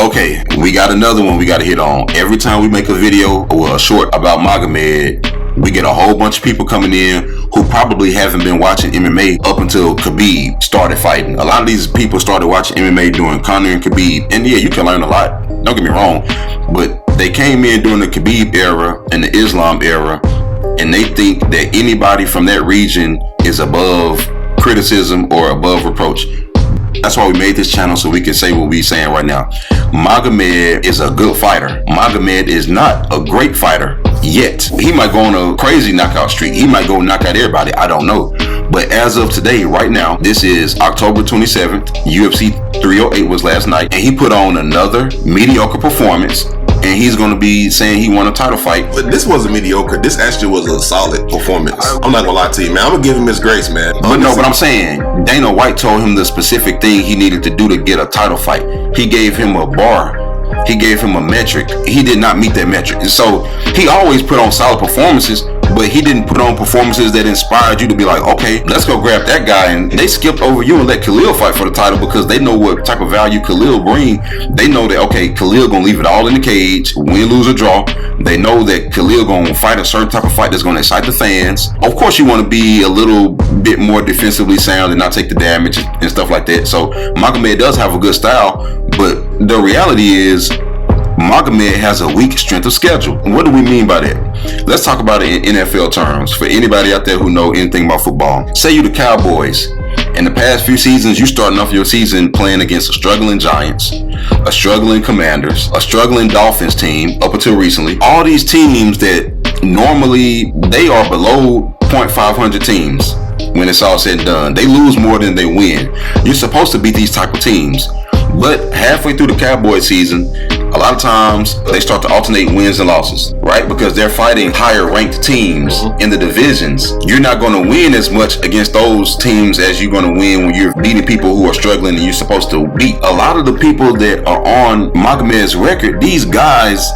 Okay, we got another one we got to hit on. Every time we make a video or a short about Magomed, we get a whole bunch of people coming in who probably haven't been watching MMA up until Khabib started fighting. A lot of these people started watching MMA during Conor and Khabib. And yeah, you can learn a lot. Don't get me wrong. But they came in during the Khabib era and the Islam era, and they think that anybody from that region is above criticism or above reproach. That's why we made this channel, so we can say what we're saying right now. Magomed is a good fighter. Magomed is not a great fighter yet. He might go on a crazy knockout streak. He might go knock out everybody. I don't know. But as of today, right now, this is October 27th. UFC 308 was last night, and he put on another mediocre performance. And he's going to be saying he won a title fight. But this wasn't mediocre. This actually was a solid performance. I'm not going to lie to you, man. I'm going to give him his grace, man. But I'm saying, Dana White told him the specific thing he needed to do to get a title fight. He gave him a bar. He gave him a metric. He did not meet that metric. And so he always put on solid performances, but he didn't put on performances that inspired you to be like, okay, let's go grab that guy. And they skipped over you and let Khalil fight for the title because they know what type of value Khalil bring. They know that, okay, Khalil gonna leave it all in the cage, win, lose, or draw. They know that Khalil gonna fight a certain type of fight that's gonna excite the fans. Of course, you want to be a little bit more defensively sound and not take the damage and stuff like that. So Magomed does have a good style, but the reality is Magomed has a weak strength of schedule. What do we mean by that? Let's talk about it in NFL terms. For anybody out there who know anything about football, say you the Cowboys. In the past few seasons, you starting off your season playing against a struggling Giants, a struggling Commanders, a struggling Dolphins team up until recently. All these teams that normally they are below .500 teams. When it's all said and done, they lose more than they win. You're supposed to beat these type of teams. But halfway through the Cowboy season, a lot of times they start to alternate wins and losses, right? Because they're fighting higher ranked teams in the divisions. You're not going to win as much against those teams as you're going to win when you're beating people who are struggling and you're supposed to beat. A lot of the people that are on Magomed's record, these guys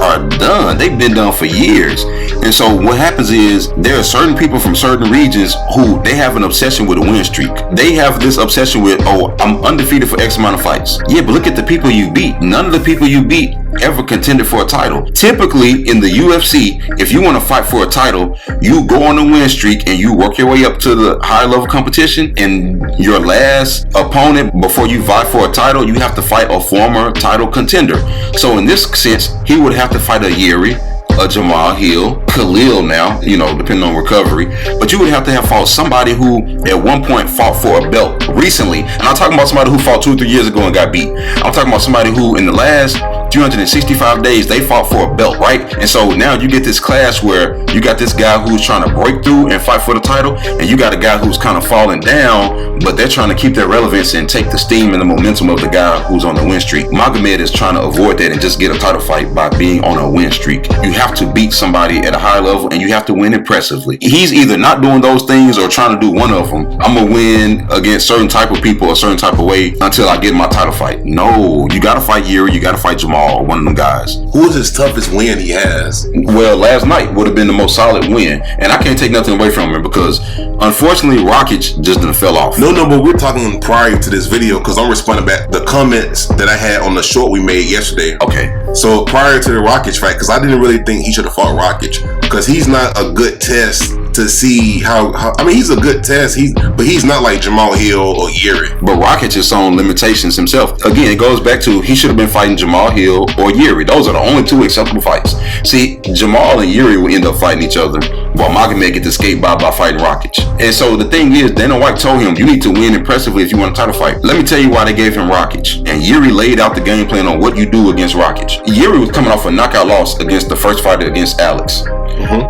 are done. They've been done for years. And so what happens is there are certain people from certain regions who they have an obsession with a win streak. They have this obsession with, oh, I'm undefeated for X amount of fights. Yeah, but look at the people you beat. None of the people you beat ever contended for a title. Typically in the UFC, if you want to fight for a title, you go on a win streak and you work your way up to the high level competition, and your last opponent before you vie for a title, you have to fight a former title contender. So in this sense, he would have to fight a Jiri, a Jamahal Hill, Khalil now, depending on recovery. But you would have to have fought somebody who at one point fought for a belt recently. And I'm talking about somebody who fought 2 or 3 years ago and got beat. I'm talking about somebody who in the last 365 days, they fought for a belt, right? And so now you get this clash where you got this guy who's trying to break through and fight for the title, and you got a guy who's kind of falling down, but they're trying to keep their relevance and take the steam and the momentum of the guy who's on the win streak. Magomed is trying to avoid that and just get a title fight by being on a win streak. You have to beat somebody at a high level and you have to win impressively. He's either not doing those things or trying to do one of them. I'm gonna win against certain type of people a certain type of way until I get my title fight. No, you gotta fight Jiri, you gotta fight Jamahal, one of them guys. Who is his toughest win he has? Well, last night would have been the most solid win, and I can't take nothing away from him because unfortunately Rakic just didn't fell off. No, but we're talking prior to this video because I'm responding back the comments that I had on the short we made yesterday. Okay. So prior to the Rakic fight, because I didn't really think he should have fought Rakic because he's not a good test to see how I mean, he's a good test, but he's not like Jamahal Hill or Jiri. But Rakic is on limitations himself. Again, it goes back to he should have been fighting Jamahal Hill or Jiri. Those are the only 2 acceptable fights. See, Jamahal and Jiri will end up fighting each other while Magomed get to skate by fighting Rakic. And so the thing is, Dana White told him, you need to win impressively if you want a title fight. Let me tell you why they gave him Rakic. And Jiri laid out the game plan on what you do against Rakic. Jiri was coming off a knockout loss against the first fighter against Alex.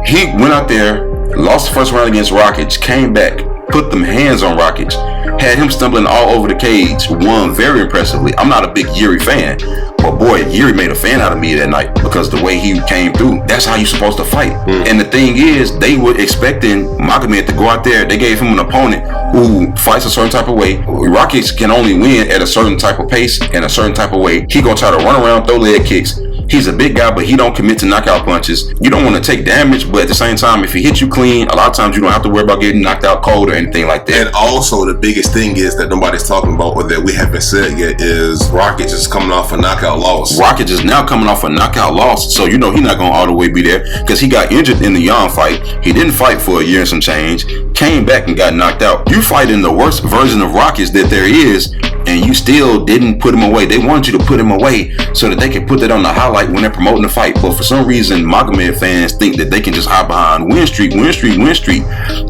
He went out there, lost the first round against Rakic, came back, put them hands on Rakic, had him stumbling all over the cage, won very impressively. I'm not a big Jiri fan, but boy, Jiri made a fan out of me that night because the way he came through, that's how you're supposed to fight. And the thing is, they were expecting Magomed to go out there. They gave him an opponent who fights a certain type of way. Rakic can only win at a certain type of pace and a certain type of way. He gonna try to run around, throw leg kicks. He's a big guy, but he don't commit to knockout punches. You don't want to take damage, but at the same time, if he hits you clean, a lot of times you don't have to worry about getting knocked out cold or anything like that. And also, the biggest thing is that nobody's talking about, or that we haven't said yet, is Rakic is coming off a knockout loss. Rakic is now coming off a knockout loss, so he's not going to all the way be there because he got injured in the Yan fight. He didn't fight for a year and some change, came back and got knocked out. You fighting the worst version of Rakic that there is, and you still didn't put him away. They wanted you to put him away so that they could put that on the highlight when they're promoting the fight. But for some reason, Magomed fans think that they can just hide behind win streak.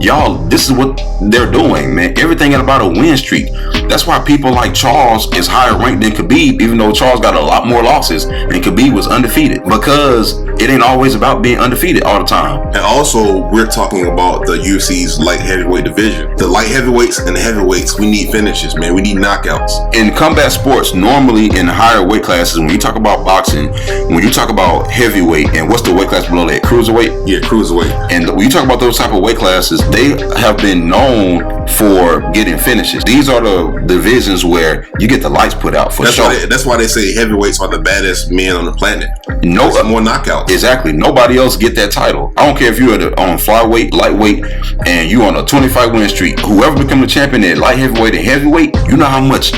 Y'all, this is what they're doing, man. Everything about a win streak. That's why people like Charles is higher ranked than Khabib, even though Charles got a lot more losses and Khabib was undefeated, because it ain't always about being undefeated all the time. And also, we're talking about the UFC's light heavyweight division. The light heavyweights and the heavyweights, we need finishes, man. We need knockouts. In combat sports, normally in higher weight classes, when you talk about boxing, when you talk about heavyweight, and what's the weight class below that? Cruiserweight? Yeah, cruiserweight. And when you talk about those type of weight classes, they have been known for getting finishes. These are the divisions where you get the lights put out for sure. That's why they say heavyweights are the baddest men on the planet. No, more knockouts. Exactly. Nobody else get that title. I don't care if you're on flyweight, lightweight, and you on a 25 win streak. Whoever become the champion at light heavyweight and heavyweight, you know how much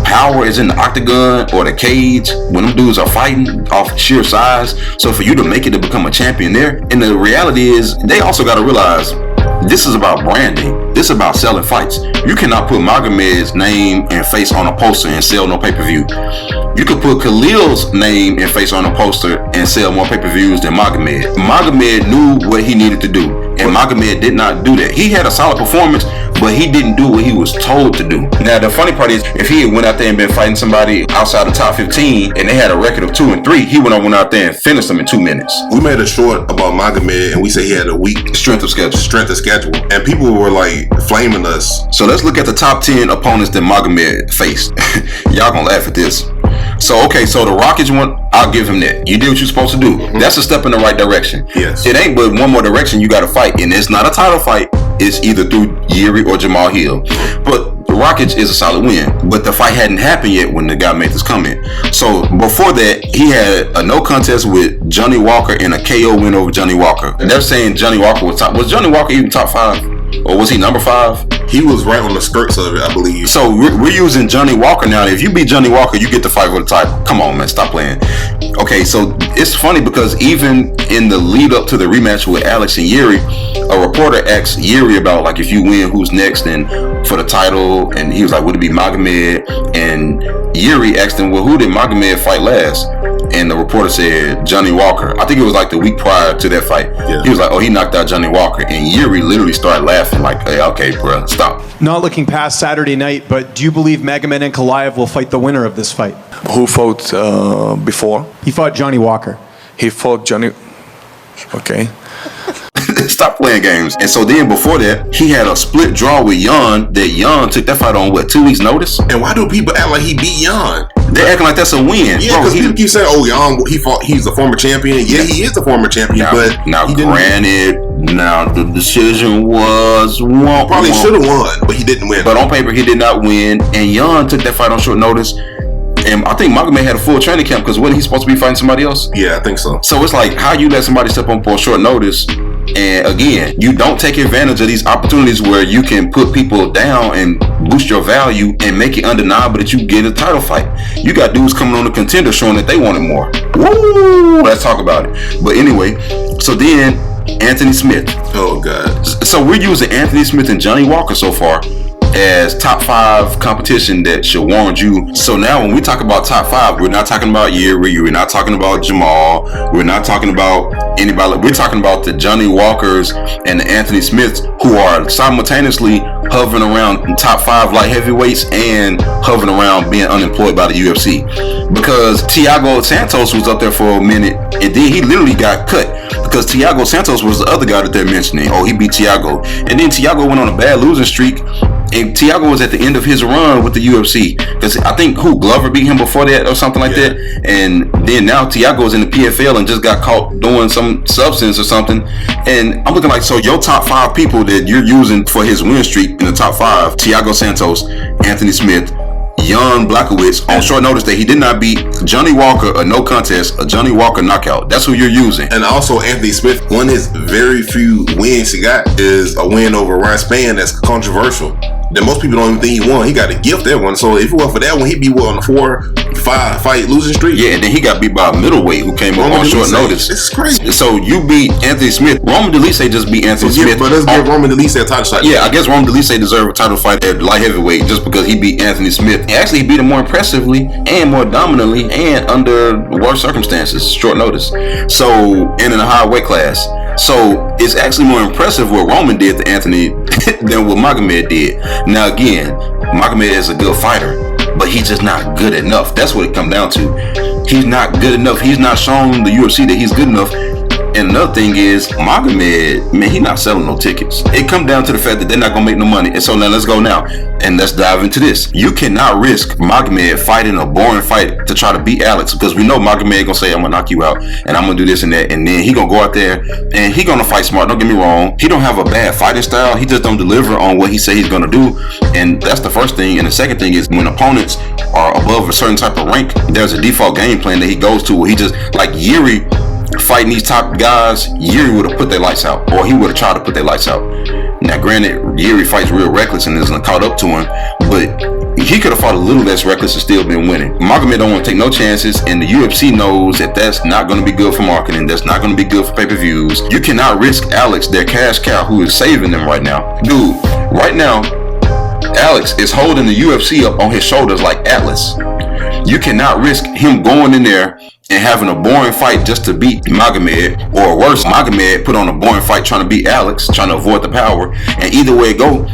power is in the octagon or the cage when them dudes are fighting off sheer size. So for you to make it to become a champion there, and the reality is they also got to realize this is about branding. This is about selling fights. You cannot put Magomed's name and face on a poster and sell no pay-per-view. You could put Khalil's name and face on a poster and sell more pay-per-views than Magomed. Magomed knew what he needed to do, and Magomed did not do that. He had a solid performance, but he didn't do what he was told to do. Now, the funny part is, if he had went out there and been fighting somebody outside the top 15 and they had a record of 2-3, he went out there and finished them in 2 minutes. We made a short about Magomed and we said he had a weak strength of schedule. And people were like flaming us. So let's look at the top 10 opponents that Magomed faced. Y'all gonna laugh at this. So the Rakic one, I'll give him that. You did what you're supposed to do. Mm-hmm. That's a step in the right direction. Yes. It ain't but one more direction you got to fight, and it's not a title fight. It's either through Jiri or Jamahal Hill. But Rakic is a solid win. But the fight hadn't happened yet when the guy made this comment. So before that, he had a no contest with Johnny Walker and a KO win over Johnny Walker. And they're saying Johnny Walker was top. Was Johnny Walker even top 5? Or was he number 5? He was right on the skirts of it, I believe. So we're using Johnny Walker now. If you beat Johnny Walker, you get the fight for the title. Come on, man, stop playing. Okay, so it's funny because even in the lead up to the rematch with Alex and Jiri, a reporter asked Jiri about like if you win, who's next and for the title, and he was like, would it be Magomed? And Jiri asked him, well, who did Magomed fight last? And the reporter said Johnny Walker. I think it was like the week prior to that fight. Yeah. He was like, oh, he knocked out Johnny Walker. And Jiri literally started laughing like, hey, okay, bro, stop. Not looking past Saturday night, but do you believe Magomed Ankalaev will fight the winner of this fight? Who fought before? He fought Johnny Walker. He fought Johnny... Okay. Stop playing games. And so then before that, he had a split draw with Yan. That Yan took that fight on 2 weeks notice? And why do people act like he beat Yan? They're acting like that's a win. Yeah, because people keep saying, oh, Yan, he's a former champion. Yeah, he is a former champion, but the decision was won. Probably should have won, but he didn't win. But on paper, he did not win. And Yan took that fight on short notice. And I think Magomed had a full training camp because wasn't he supposed to be fighting somebody else? Yeah, I think so. So it's like, how you let somebody step on for a short notice? And again, you don't take advantage of these opportunities where you can put people down and boost your value and make it undeniable that you get a title fight. You got dudes coming on the contender showing that they wanted more. Woo! Let's talk about it. But anyway, so then Anthony Smith. Oh, God. So we're using Anthony Smith and Johnny Walker so far as top 5 competition that should warrant you. So now when we talk about top 5, we're not talking about Jiri, we're not talking about Jamal, we're not talking about anybody. We're talking about the Johnny Walkers and the Anthony Smiths who are simultaneously hovering around top 5 light heavyweights and hovering around being unemployed by the UFC. Because Thiago Santos was up there for a minute and then he literally got cut because Thiago Santos was the other guy that they're mentioning. Oh, he beat Thiago. And then Thiago went on a bad losing streak. And Thiago was at the end of his run with the UFC because I think Glover beat him before that or something like that. And then now Thiago is in the PFL and just got caught doing some substance or something. And I'm looking like, so your top 5 people that you're using for his win streak in the top 5, Thiago Santos, Anthony Smith, Jan Blachowicz on short notice that he did not beat Johnny Walker, a no contest, a Johnny Walker knockout. That's who you're using. And also Anthony Smith, one of his very few wins he got is a win over Ryan Spann that's controversial. That most people don't even think he won. He got a gift that one. So if it were for that one, he'd be on a 4-5 fight losing streak. Yeah, and then he got beat by a middleweight who came up on short notice. This is crazy. So you beat Anthony Smith. Roman Dolidze just beat Anthony Smith. But let's give Roman Dolidze a title shot. Yeah, I guess Roman Dolidze deserved a title fight at light heavyweight just because he beat Anthony Smith. Actually, he beat him more impressively and more dominantly and under worse circumstances, short notice. So, and in a high weight class. So it's actually more impressive what Roman did to Anthony than what Magomed did. Now again, Magomed is a good fighter, but he's just not good enough. That's what it comes down to. He's not good enough. He's not showing the UFC that he's good enough. And another thing is, Magomed, man, he's not selling no tickets. It comes down to the fact that they're not going to make no money. And so now let's go now. And let's dive into this. You cannot risk Magomed fighting a boring fight to try to beat Alex, because we know Magomed going to say, I'm going to knock you out, and I'm going to do this and that. And then he going to go out there, and he going to fight smart. Don't get me wrong. He don't have a bad fighting style. He just don't deliver on what he say he's going to do. And that's the first thing. And the second thing is, when opponents are above a certain type of rank, there's a default game plan that he goes to where he just, like Jiri, fighting these top guys, Jiri would have put their lights out, or he would have tried to put their lights out. Now, granted, Jiri fights real reckless and isn't caught up to him, but he could have fought a little less reckless and still been winning. Magomed don't want to take no chances, and the UFC knows that that's not going to be good for marketing. That's not going to be good for pay-per-views. You cannot risk Alex, their cash cow, who is saving them right now. Dude, right now, Alex is holding the UFC up on his shoulders like Atlas. You cannot risk him going in there and having a boring fight just to beat Magomed, or worse, Magomed put on a boring fight trying to beat Alex, trying to avoid the power. And either way it go,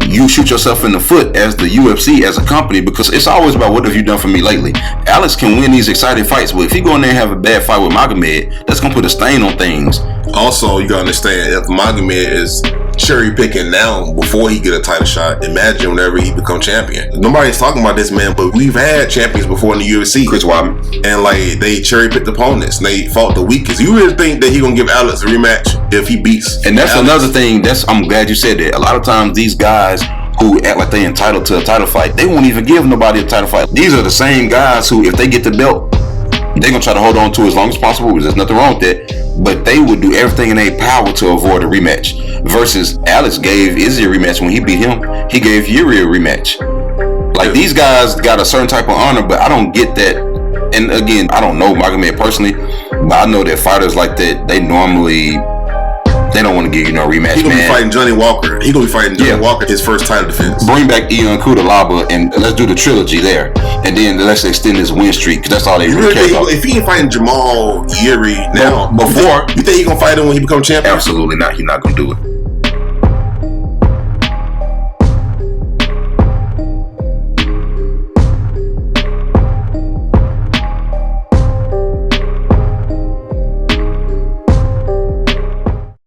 you shoot yourself in the foot as the UFC, as a company, because it's always about what have you done for me lately. Alex can win these exciting fights, but if he go in there and have a bad fight with Magomed, that's going to put a stain on things. Also, you got to understand, if Magomed is cherry picking now before he get a title shot, imagine whenever he become champion. Nobody's talking about this, man, but we've had champions before in the UFC. Chris Weidman. And like, they cherry picked opponents and they fought the weakest. You really think that he gonna give Alex a rematch if he beats And that's Alex? Another thing, I'm glad you said that. A lot of times these guys who act like they entitled to a title fight, they won't even give nobody a title fight. These are the same guys who, if they get the belt, they're going to try to hold on to it as long as possible, because there's nothing wrong with that. But they would do everything in their power to avoid a rematch. Versus Alex gave Izzy a rematch when he beat him. He gave Jiri a rematch. Like, these guys got a certain type of honor, but I don't get that. And again, I don't know Magomed personally, but I know that fighters like that, they normally, they don't want to give you no rematch. He gonna man. be fighting Johnny Walker. He gonna be fighting Johnny Walker, his first title defense. Bring back Ion Kudalaba and let's do the trilogy there, and then let's extend his win streak, because that's all they really care about. If he ain't fighting Jamahal Jiri now, before, you think he gonna fight him when he become champion? Absolutely not. He's not gonna do it.